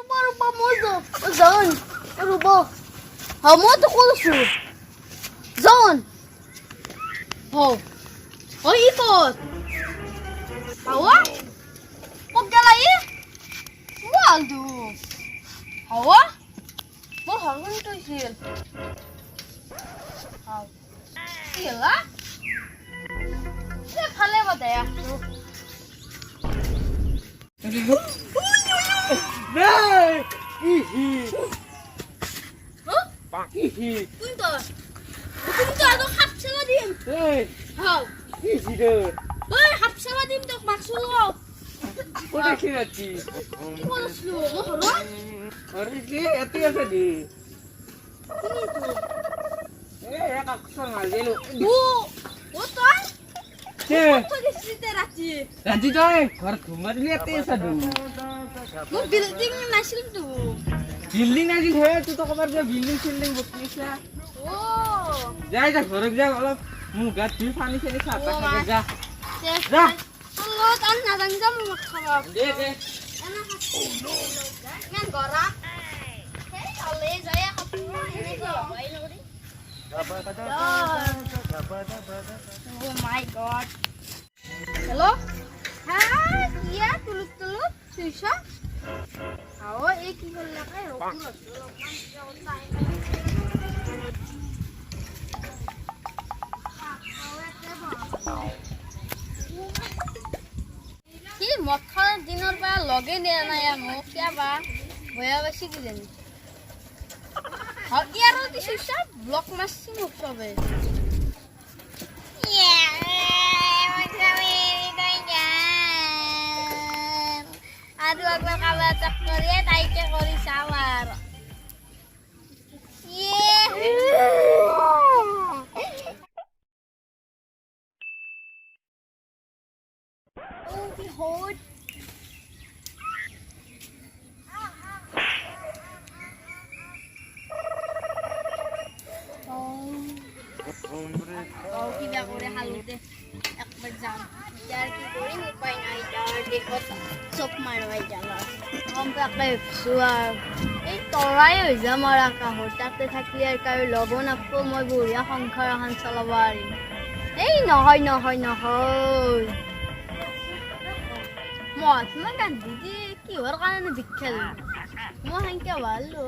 ৰ'বা মই যাওঁ ৰ'বা মইতো কৈছো যাওঁ ই ক'ত হাৱা ক'ত গেলা ই আলটো হাৱা মোৰ হৰণ কৈছিল কি হলা ভালে বাদে ৰাতি তই ঘৰত ঘুমাই দিলি ইয়াতে আছা বিল্ডিং নাছিল তো বিল্ডিং আজি হয় তুই তো কবার যে বিল্ডিং ফিল্ডিং বকিছা যাই যা ঘৰত যা অলপ মুখ গাত ধুই পানী চানি খা থাকে যা যা আল্লাহ তান না যাম মত খাবা দে মেন গরা হে আলে যায় কাপড় এনে তো লগাই নরি Oh my god. Hello? হ্যাঁ কিয়া তুলুক সুইসা আও এই কি বললা কাই কি মদ খাওয়ার দিনের পর লগে দেয়া নাই মোক কিয়া বা ভয়া বেশি কি জানি হকি আর কি সুইসা ব্লক মারছি মোক সবে Aduh aku kalah cekor ya taike kori sawar. Oh behold. Oh kita kore halute ekbar jam. Jar ki kori upai nai jar dekot চপ মারবাই জানা আমরা পেছুয়া এই তৰাই হৈ যাম আৰু কাহৰ তাতে থাকি আৰু কাৰো লব নাপো মই বঢ়িয়া সংসাৰ এখন চলাব পাৰিম এই নহয় মই গান্ধী কিহৰ কাৰণে বিখ্যাত মই সেনেকে ভালো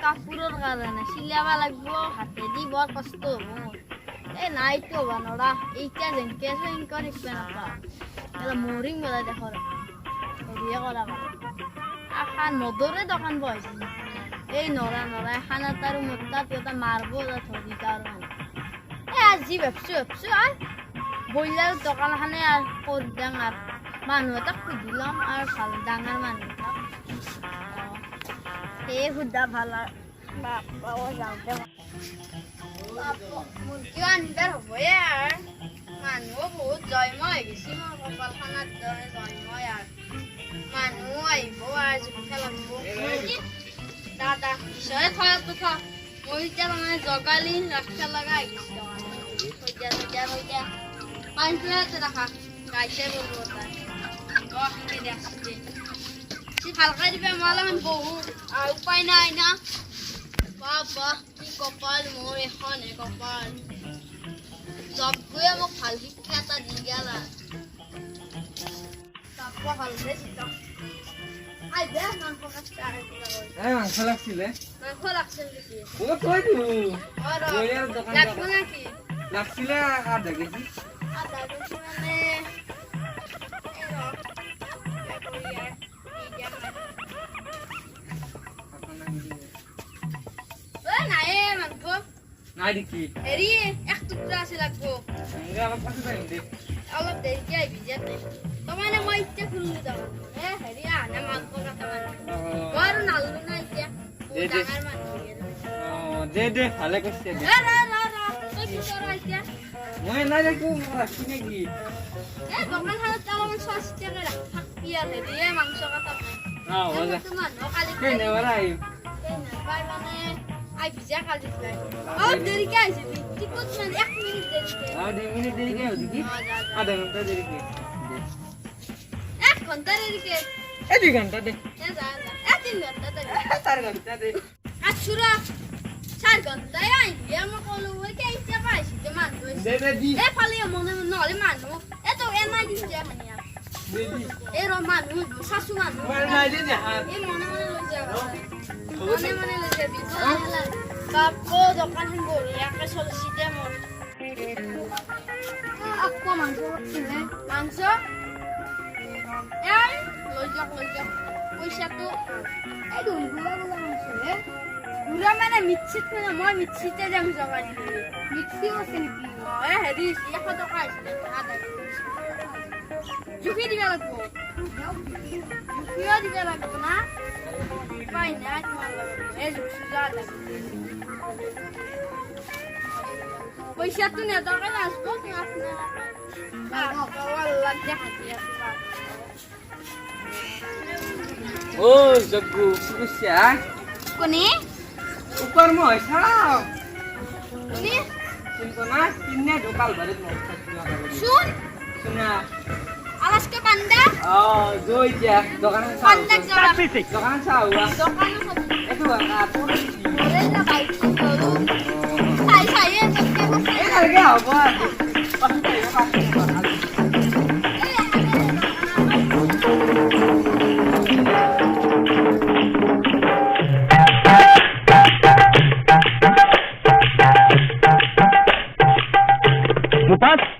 কাপোৰৰ কাৰণে চিলাব লাগিব হাতেদি বৰ কষ্ট হ'ব এই নাইতো হ'ব নৰা এতিয়া যেনকে আছে সেনেকুৱা শিকবা নাপা মৰিম গলা দেখৰ হেৰিয়ে কৰা এখন মদৰে দোকান বহাইছিল এই নৰা এখন আৰু মোৰ তাত এটা মাৰব ধৰি কাৰণে আজি ভাবছো আৰু ব্ৰইলাৰ দোকান এখনে আৰু কৰি দিম আৰু মানুহ এটাক সুধি ল'ম আৰু ভাল ডাঙৰ মানুহ এটাক সেই সুধা ভাল আৰু বাপ্পাও যাওঁতে মুৰ্গীও আনিবাৰ হ'বই আৰু মানুহো বহুত জয়ময় হৈ গৈছে মোৰ কপালখনত দৰে জয়ময় আৰু মানুহ আহিব আৰু জুখা লাগব দাদা ঈশ্বৰে থয় মই এতিয়া মানে জগালি ৰাখিব লগা আহিছে পানীটো ৰাখা গাইছে বলব ভালকে দিবা মই অলপমান বহু আৰু উপায় নাই না বাহ কি কপাল মোৰ এখন কপাল জবগুয়ে মোক ভাল শিক্ষা এটা দি গেল মাংস লাগছিলে লাগছিলে আধা কেজি মানে নাই দেখি হেৰি এক টুকুৰা আছে লাগব অলপ দেৰিকে আহিবি যাতে তাৰমানে মই এতিয়া খুলিলো যাওঁ হেৰি আনে মাংস কাটা মই আৰু নাললো না এতিয়া ডাঙৰ মানুহ দে ভালে কৈছে তই কি কৰা এতিয়া মই নাই দেখো ৰাখি নেকি দোকানখনত অলপমান চোৱা চিতাকে থাকি আৰু হেৰিয়ে মাংস কাটা মানুহ কালি মানে আই ভিজা কালি দেৰিকে আহিছিলি টিকট মানে 1 মিনিট দেৰিকে 2 মিনিট দেৰিকে হৈ কি আধা ঘণ্টা দেৰিকে 1 ঘণ্টা দেৰিকে 2 ঘণ্টা দে যা 3 ঘন্টা তাই 4 ঘন্টা দে আছুরা 4 ঘন্টা আই এম কল ওই কে ইচ্ছা পাইছি তে মান দে দে দি এ ফালে মনে নহলে মানু এ তো এনাই দিছে মানিয়া দে দি এ র মানু শাশু মানু মার নাই দে না এ মনে মনে লই যাবা মনে মনে লই যাবি বাপো দোকান বড়ি একা চলছিতে মন আকো মাংস কিনে মাংস এই লই যাক পয়সা তো এই দুগুলা গুলা মাংস রে গুলা মানে মিচ্ছিত মানে মই মিচ্ছিতে যাম জগানি মিক্সি আছে নাকি এ হেৰি 100 টকা আছে আদা জুখি দিবা লাগবো জুখিও দিবা লাগবো না পাই না তোমার লাগবে এই জুখি যা লাগবে পয়সা তো না দরকার আসবো তুমি আপনি আল্লাহ দেখাতে ও জগ্গু কুসা কোনি উপর মই সাও কোনি কিন্তু না কিন্নে ঢোকাল ভরে মো শুন শুনা আলাসকে বান্দা জয় যা দোকানে বান্দা যারা দোকানে চাওয়া দোকানে সব একটু আপন বলে না বাইক করু সাই সাই এ এই লাগে হবো Mutas